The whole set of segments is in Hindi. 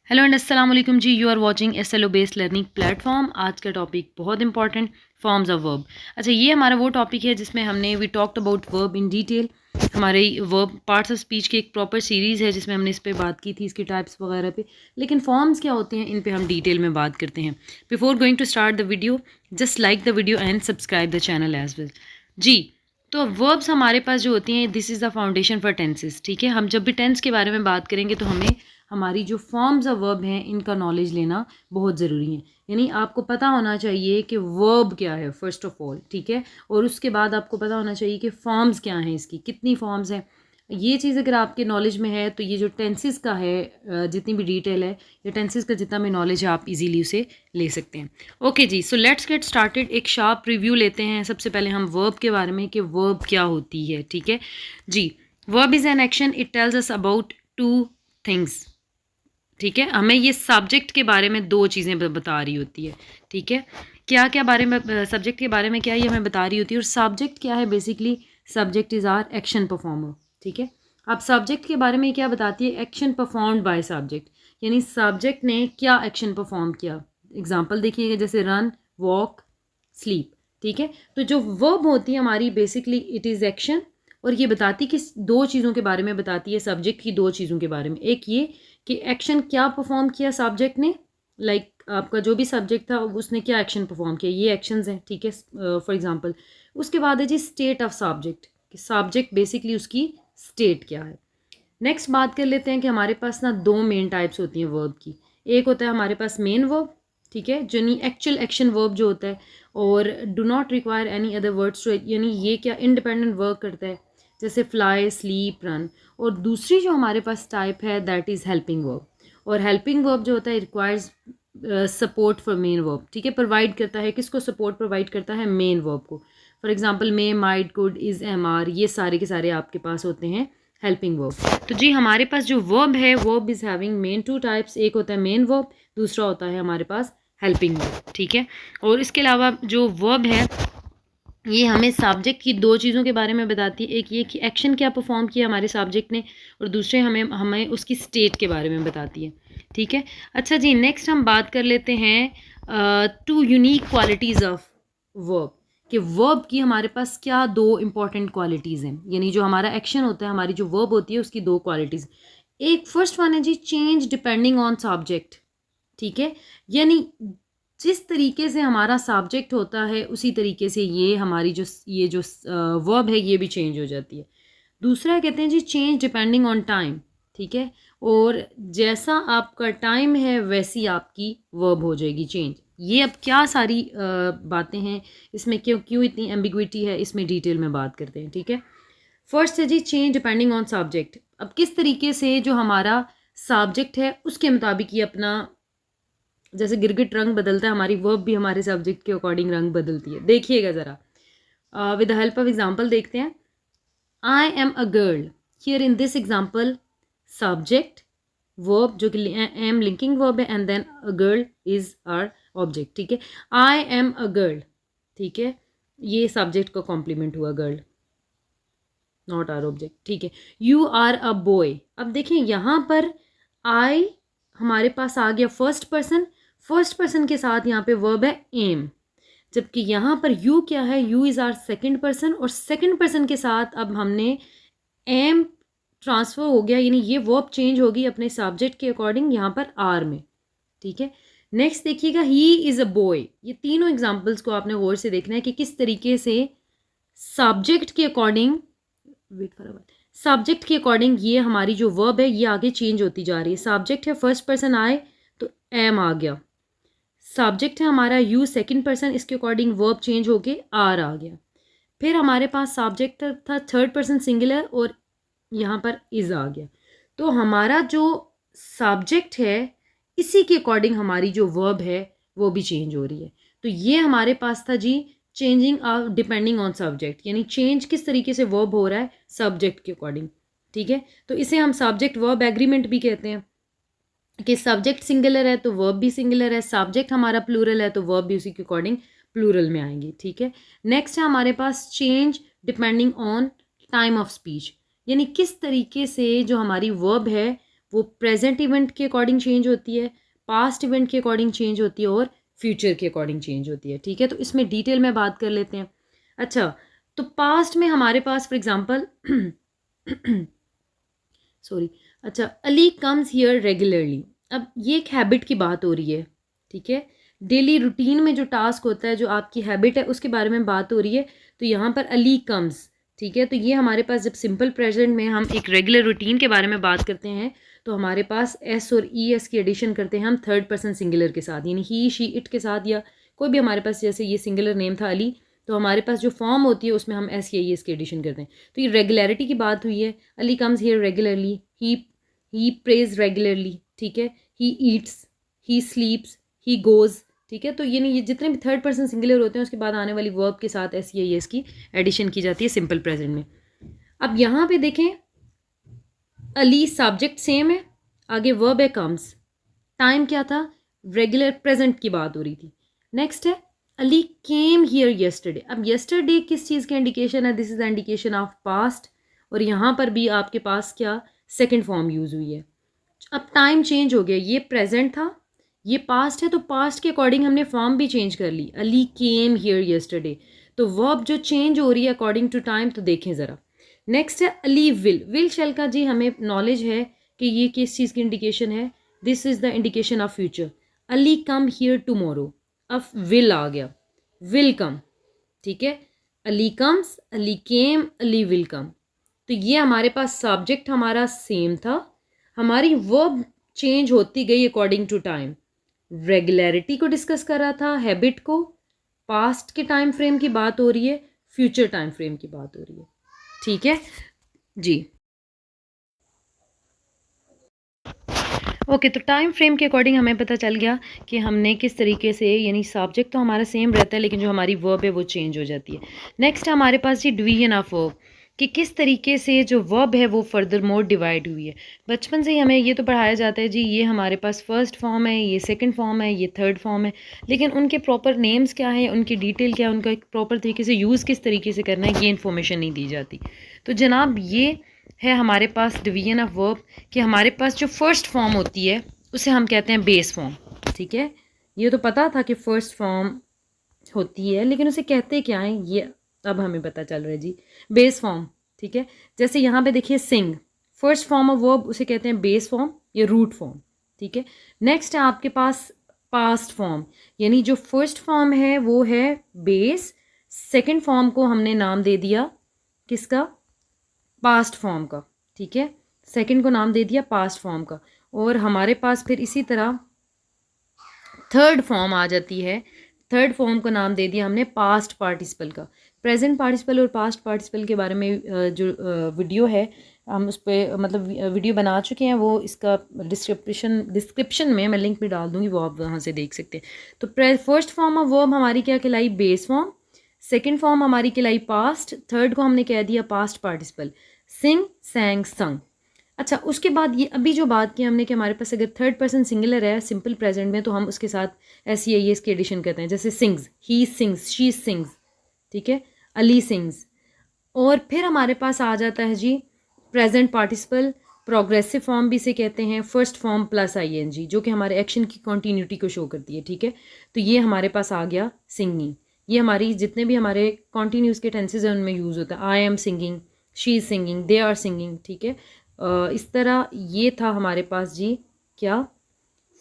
हेलो एंड अस्सलाम वालेकुम जी। You are watching SLO based learning platform. आज का टॉपिक बहुत इंपॉर्टेंट, फॉर्म्स ऑफ वर्ब। अच्छा, ये हमारा वो टॉपिक है जिसमें हमने we talked about verb in detail. हमारे वर्ब पार्ट्स ऑफ स्पीच की एक प्रॉपर सीरीज़ है जिसमें हमने इस पे बात की थी, इसके टाइप्स वगैरह पे। लेकिन फॉर्म्स क्या होते हैं, इन पे हम डिटेल में बात करते हैं। Before going to start the video, just like the video and subscribe the channel as well जी। तो वर्ब्स हमारे पास जो होती हैं, this is the foundation for tenses. ठीक है, हम जब भी टेंस के बारे में बात करेंगे तो हमें हमारी जो फॉर्म्स ऑफ वर्ब हैं इनका नॉलेज लेना बहुत ज़रूरी है। यानी आपको पता होना चाहिए कि वर्ब क्या है फर्स्ट ऑफ ऑल, ठीक है, और उसके बाद आपको पता होना चाहिए कि फॉर्म्स क्या हैं, इसकी कितनी फॉर्म्स हैं। ये चीज़ अगर आपके नॉलेज में है तो ये जो टेंसेस का है, जितनी भी डिटेल है, या टेंसेस का जितना भी नॉलेज है, आप इजीली उसे ले सकते हैं। ओके जी, सो लेट्स गेट स्टार्टेड। एक शार्प रिव्यू लेते हैं सबसे पहले हम वर्ब के बारे में कि वर्ब क्या होती है। ठीक है जी, verb is an action, it tells us about two things. ठीक है, हमें ये सब्जेक्ट के बारे में दो चीज़ें बता रही होती है। ठीक है, क्या क्या बारे में, सब्जेक्ट के बारे में क्या ये हमें बता रही होती है। और सब्जेक्ट क्या है, basically subject is our action performer. ठीक है, अब सब्जेक्ट के बारे में क्या बताती है, एक्शन परफॉर्म्ड बाय सब्जेक्ट, यानी सब्जेक्ट ने क्या एक्शन परफॉर्म किया। एग्जाम्पल देखिएगा, जैसे रन, वॉक, स्लीप। ठीक है, तो जो वर्ब होती है हमारी, बेसिकली इट इज़ एक्शन, और ये बताती कि दो चीज़ों के बारे में बताती है, सब्जेक्ट की दो चीज़ों के बारे में। एक ये कि एक्शन क्या परफॉर्म किया सब्जेक्ट ने, लाइक आपका जो भी सब्जेक्ट था उसने क्या एक्शन परफॉर्म किया, ये एक्शंस हैं। ठीक है, फॉर एग्जांपल। उसके बाद है जी स्टेट ऑफ सब्जेक्ट, कि सब्जेक्ट बेसिकली उसकी स्टेट क्या है। नेक्स्ट बात कर लेते हैं कि हमारे पास ना दो मेन टाइप्स होती हैं वर्ब की। एक होता है हमारे पास मेन वर्ब, ठीक है, जो नहीं एक्चुअल एक्शन वर्ब जो होता है, और do not require any other words to, यानी ये क्या इंडिपेंडेंट वर्क करता है, जैसे फ्लाई, स्लीप, रन। और दूसरी जो हमारे पास टाइप है, दैट इज़ हेल्पिंग वर्ब। और हेल्पिंग वर्ब जो होता है requires support for main verb. ठीक है, प्रोवाइड करता है, किसको सपोर्ट प्रोवाइड करता है, मेन वर्ब को। For example may, might, could, is, am, are, ये सारे के सारे आपके पास होते हैं हेल्पिंग वर्ब। तो जी हमारे पास जो वर्ब है, verb is having main two types. एक होता है मेन वर्ब, दूसरा होता है हमारे पास हेल्पिंग वर्ब। ठीक है, और इसके अलावा जो वर्ब है ये हमें सब्जेक्ट की दो चीज़ों के बारे में बताती है। एक ये कि एक्शन क्या परफॉर्म किया हमारे सब्जेक्ट ने, और दूसरे हमें हमें उसकी स्टेट के बारे में बताती है। ठीक है, अच्छा जी, नेक्स्ट हम बात कर लेते हैं two unique qualities of verb, कि वर्ब की हमारे पास क्या दो इंपॉर्टेंट क्वालिटीज़ हैं। यानी जो हमारा एक्शन होता है, हमारी जो वर्ब होती है, उसकी दो क्वालिटीज़। एक फर्स्ट वन है जी चेंज डिपेंडिंग ऑन सब्जेक्ट। ठीक है, यानी जिस तरीके से हमारा सब्जेक्ट होता है उसी तरीके से ये हमारी जो वर्ब है ये भी चेंज हो जाती है। दूसरा कहते हैं जी चेंज डिपेंडिंग ऑन टाइम। ठीक है, और जैसा आपका टाइम है वैसी आपकी वर्ब हो जाएगी चेंज। ये अब क्या सारी बातें हैं इसमें, क्यों क्यों इतनी एम्बिग्विटी है, इसमें डिटेल में बात करते हैं। ठीक है, फर्स्ट है जी चेंज डिपेंडिंग ऑन सब्जेक्ट। अब किस तरीके से जो हमारा सब्जेक्ट है उसके मुताबिक ये अपना, जैसे गिरगिट रंग बदलता है, हमारी वर्ब भी हमारे सब्जेक्ट के अकॉर्डिंग रंग बदलती है। देखिएगा ज़रा, with the help of example देखते हैं। I am a girl, here in this example subject, verb जो कि एम लिंकिंग वर्ब है, and then a girl is our object. ठीक है, आई एम अ गर्ल, ठीक है, ये सब्जेक्ट का कॉम्प्लीमेंट हुआ, गर्ल, नॉट आर ऑब्जेक्ट। ठीक है, यू आर अ बॉय। अब देखिए यहाँ पर आई हमारे पास आ गया फर्स्ट पर्सन, फर्स्ट पर्सन के साथ यहाँ पे वर्ब है एम, जबकि यहाँ पर यू क्या है, you is our second person, और सेकंड पर्सन के साथ अब हमने एम ट्रांसफ़र हो गया, यानी ये वर्ब चेंज होगी अपने सब्जेक्ट के अकॉर्डिंग यहाँ पर आर में। ठीक है, नेक्स्ट देखिएगा, ही इज़ अ बॉय। ये तीनों एग्जाम्पल्स को आपने गौर से देखना है कि किस तरीके से सब्जेक्ट के अकॉर्डिंग, वेट फॉर सब्जेक्ट के अकॉर्डिंग ये हमारी जो वर्ब है ये आगे चेंज होती जा रही है। सब्जेक्ट है फर्स्ट पर्सन आए तो एम आ गया, सब्जेक्ट है हमारा यू सेकंड पर्सन, इसके अकॉर्डिंग वर्ब चेंज होके आर आ गया। फिर हमारे पास सब्जेक्ट था थर्ड पर्सन सिंगुलर, और यहाँ पर इज़ आ गया। तो हमारा जो सब्जेक्ट है इसी के अकॉर्डिंग हमारी जो वर्ब है वो भी चेंज हो रही है। तो ये हमारे पास था जी changing of depending on subject, यानी चेंज किस तरीके से वर्ब हो रहा है सब्जेक्ट के अकॉर्डिंग। ठीक है, तो इसे हम सब्जेक्ट वर्ब एग्रीमेंट भी कहते हैं, कि सब्जेक्ट सिंगुलर है तो वर्ब भी सिंगुलर है, सब्जेक्ट हमारा प्लूरल है तो वर्ब भी उसी के अकॉर्डिंग प्लूरल में आएंगी। ठीक है, नेक्स्ट है हमारे पास change depending on time of speech, यानी किस तरीके से जो हमारी वर्ब है वो प्रेजेंट इवेंट के अकॉर्डिंग चेंज होती है, पास्ट इवेंट के अकॉर्डिंग चेंज होती है और फ्यूचर के अकॉर्डिंग चेंज होती है। ठीक है, तो इसमें डिटेल में बात कर लेते हैं। अच्छा, तो पास्ट में हमारे पास फॉर एग्जांपल सॉरी, अच्छा, अली कम्स हियर रेगुलरली। अब ये एक हैबिट की बात हो रही है। ठीक है, डेली रूटीन में जो टास्क होता है, जो आपकी हैबिट है, उसके बारे में बात हो रही है। तो यहाँ पर अली कम्स, ठीक है, तो ये हमारे पास जब सिंपल प्रेजेंट में हम एक रेगुलर रूटीन के बारे में बात करते हैं तो हमारे पास एस और ई एस की एडिशन करते हैं हम थर्ड पर्सन सिंगुलर के साथ, यानी ही शी इट के साथ, या कोई भी हमारे पास, जैसे ये सिंगुलर नेम था अली, तो हमारे पास जो फॉर्म होती है उसमें हम एस या ई एस की एडिशन करते हैं। तो ये रेगुलरिटी की बात हुई है, Ali comes here regularly, he praise regularly, ठीक है, he eats, he स्लीप्स, he goes. ठीक है, तो ये जितने भी थर्ड पर्सन सिंगुलर होते हैं उसके बाद आने वाली वर्ब के साथ एस या ई एस की एडिशन की जाती है सिंपल प्रेजेंट में। अब यहाँ पे देखें, अली सब्जेक्ट सेम है, आगे वर्ब है कम्स, टाइम क्या था, रेगुलर प्रेजेंट की बात हो रही थी। नेक्स्ट है अली केम हियर यस्टरडे। अब यस्टरडे किस चीज़ की इंडिकेशन है, this is the indication of past, और यहाँ पर भी आपके पास क्या सेकेंड फॉर्म यूज़ हुई है। अब टाइम चेंज हो गया, ये प्रेजेंट था, ये पास्ट है, तो पास्ट के अकॉर्डिंग हमने फॉर्म भी चेंज कर ली, अली केम हियर यस्टरडे। तो वर्ब जो चेंज हो रही है अकॉर्डिंग टू टाइम, तो देखें ज़रा। नेक्स्ट है अली विल शेल का जी हमें नॉलेज है कि ये किस चीज़ की इंडिकेशन है, this is the indication of future. Ali come here tomorrow, अब विल आ गया, विल कम। ठीक है, Ali comes, Ali came, Ali will come. तो ये हमारे पास सब्जेक्ट हमारा सेम था, हमारी वर्ब चेंज होती गई अकॉर्डिंग टू टाइम। रेगुलरिटी को डिस्कस कर रहा था, हैबिट को, पास्ट के टाइम फ्रेम की बात हो रही है, फ्यूचर टाइम फ्रेम की बात हो रही है। ठीक है जी, ओके, तो टाइम फ्रेम के अकॉर्डिंग हमें पता चल गया कि हमने किस तरीके से, यानी सब्जेक्ट तो हमारा सेम रहता है लेकिन जो हमारी वर्ब है वो चेंज हो जाती है। नेक्स्ट हमारे पास जी डिवीजन ऑफ वर्ब, कि किस तरीके से जो वर्ब है वो फर्दर मोर डिवाइड हुई है। बचपन से ही हमें ये तो पढ़ाया जाता है जी, ये हमारे पास फर्स्ट फॉर्म है, ये सेकंड फॉर्म है, ये थर्ड फॉर्म है, लेकिन उनके प्रॉपर नेम्स क्या है, उनकी डिटेल क्या है, उनका एक प्रॉपर तरीके से यूज़ किस तरीके से करना है, ये इन्फॉर्मेशन नहीं दी जाती। तो जनाब ये है हमारे पास डिवीजन ऑफ वर्ब, कि हमारे पास जो फर्स्ट फॉर्म होती है उसे हम कहते हैं बेस फॉर्म। ठीक है, ये तो पता था कि फर्स्ट फॉर्म होती है, लेकिन उसे कहते क्या है ये अब हमें पता चल रहा है जी, बेस फॉर्म। ठीक है, जैसे यहाँ पे देखिए सिंग, फर्स्ट फॉर्म ऑफ वर्ब, उसे कहते हैं बेस फॉर्म या रूट फॉर्म। ठीक है, नेक्स्ट है आपके पास पास्ट फॉर्म, यानी जो फर्स्ट फॉर्म है वो है बेस, सेकंड फॉर्म को हमने नाम दे दिया किसका, पास्ट फॉर्म का। ठीक है, सेकंड को नाम दे दिया पास्ट फॉर्म का, और हमारे पास फिर इसी तरह थर्ड फॉर्म आ जाती है, थर्ड फॉर्म को नाम दे दिया हमने पास्ट पार्टिसिपल का। प्रेजेंट पार्टिसिपल और पास्ट पार्टिसिपल के बारे में जो वीडियो है हम उस पर मतलब वीडियो बना चुके हैं, वो इसका डिस्क्रिप्शन में मैं लिंक भी डाल दूँगी, वो आप वहाँ से देख सकते हैं। तो फर्स्ट फॉर्म ऑफ वर्ब हमारी क्या कहलाई, बेस फॉर्म, सेकेंड फॉर्म हमारी कहलाई पास्ट, थर्ड को हमने कह दिया पास्ट पार्टिसिपल, सिंग, सैंग, संग। अच्छा, उसके बाद ये अभी जो बात की हमने कि हमारे पास अगर थर्ड पर्सन सिंगुलर है सिंपल प्रेजेंट में, तो हम उसके साथ एस या एस की एडिशन करते हैं, जैसे sings, he sings, she sings. ठीक है, अली सिंग्स। और फिर हमारे पास आ जाता है जी प्रेजेंट पार्टिसिपल, प्रोग्रेसिव फॉर्म भी इसे कहते हैं, फर्स्ट फॉर्म प्लस आईएनजी, जो कि हमारे एक्शन की कॉन्टीन्यूटी को शो करती है। ठीक है, तो ये हमारे पास आ गया सिंगिंग, ये हमारी जितने भी हमारे कॉन्टीन्यूस के टेंसेज हैं उनमें यूज़ होता है, I am singing, she is singing, they are singing. ठीक है, इस तरह ये था हमारे पास जी क्या,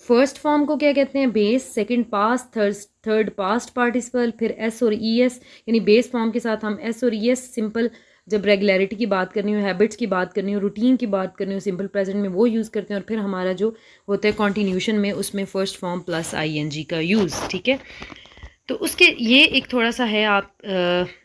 फर्स्ट फॉर्म को क्या कहते हैं, base, second past, third past participle, फिर एस और ई एस, यानी बेस फॉर्म के साथ हम एस और ई एस सिंपल, जब रेगुलरिटी की बात करनी हो, हैबिट्स की बात करनी हो, रूटीन की बात करनी हो, सिंपल प्रेजेंट में वो यूज़ करते हैं, और फिर हमारा जो होता है कॉन्टीन्यूशन में उसमें फर्स्ट फॉर्म प्लस आईएनजी का यूज़। ठीक है, तो उसके ये एक थोड़ा सा है, आप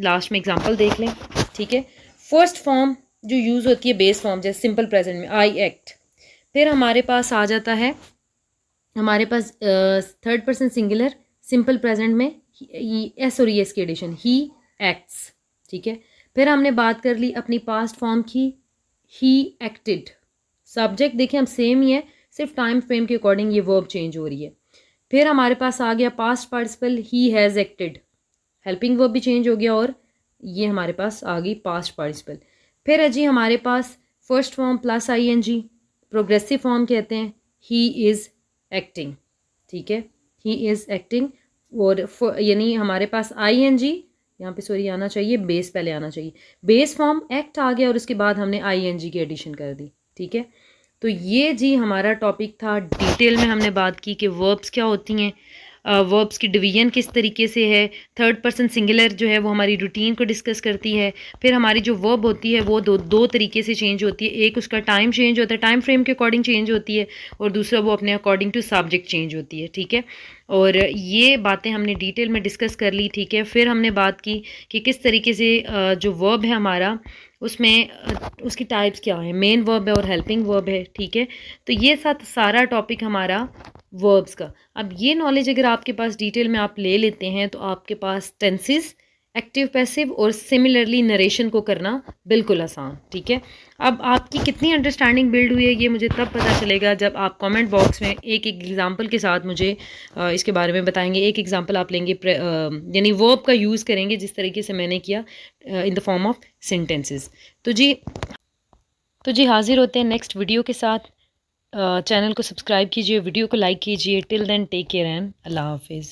लास्ट में एग्जांपल देख लें। ठीक है, फर्स्ट फॉर्म जो यूज़ होती है बेस फॉर्म, जैसे सिंपल प्रेजेंट में आई एक्ट, फिर हमारे पास आ जाता है हमारे पास third person singular simple present में एस और एस की एडिशन, ही एक्ट्स। ठीक है, फिर हमने बात कर ली अपनी पास्ट फॉर्म की, ही एक्टेड, सब्जेक्ट देखें हम सेम ही है, सिर्फ टाइम फ्रेम के अकॉर्डिंग ये वर्ब चेंज हो रही है। फिर हमारे पास आ गया past participle, he has acted, helping verb भी चेंज हो गया, और ये हमारे पास आ गई पास्ट पार्टिसिपल। फिर है जी हमारे पास first form plus ING, progressive form कहते हैं ही इज़ एक्टिंग, ठीक है, ही इज़ एक्टिंग। और यानी हमारे पास ING यहाँ पे सॉरी आना चाहिए, बेस पहले आना चाहिए, बेस फॉर्म एक्ट आ गया और उसके बाद हमने ING की एडिशन कर दी, ठीक है। तो ये जी हमारा टॉपिक था, डिटेल में हमने बात की कि वर्ब्स क्या होती हैं, वर्ब्स की डिवीजन किस तरीके से है, थर्ड पर्सन सिंगुलर जो है वो हमारी रूटीन को डिस्कस करती है, फिर हमारी जो वर्ब होती है वो दो तरीके से चेंज होती है, एक उसका टाइम चेंज होता है, टाइम फ्रेम के अकॉर्डिंग चेंज होती है, और दूसरा वो अपने अकॉर्डिंग टू सब्जेक्ट चेंज होती है, ठीक है। और ये बातें हमने डिटेल में डिस्कस कर ली, ठीक है। फिर हमने बात की कि किस तरीके से जो वर्ब है हमारा उसमें उसकी टाइप्स क्या है, मेन वर्ब है और हेल्पिंग वर्ब है, ठीक है। तो ये सारा टॉपिक हमारा वर्ब्स का। अब ये नॉलेज अगर आपके पास डिटेल में आप ले लेते हैं तो आपके पास टेंसेस, एक्टिव पैसिव और सिमिलरली नरेशन को करना बिल्कुल आसान, ठीक है। अब आपकी कितनी अंडरस्टैंडिंग बिल्ड हुई है ये मुझे तब पता चलेगा जब आप कमेंट बॉक्स में एक एग्जांपल के साथ मुझे इसके बारे में बताएंगे। एक एग्जांपल आप लेंगे, यानी वर्ब का यूज़ करेंगे जिस तरीके से मैंने किया in the form of sentences. तो जी हाजिर होते हैं नेक्स्ट वीडियो के साथ। चैनल को सब्सक्राइब कीजिए, वीडियो को लाइक कीजिए। Till then take care and अल्लाह हाफिज़।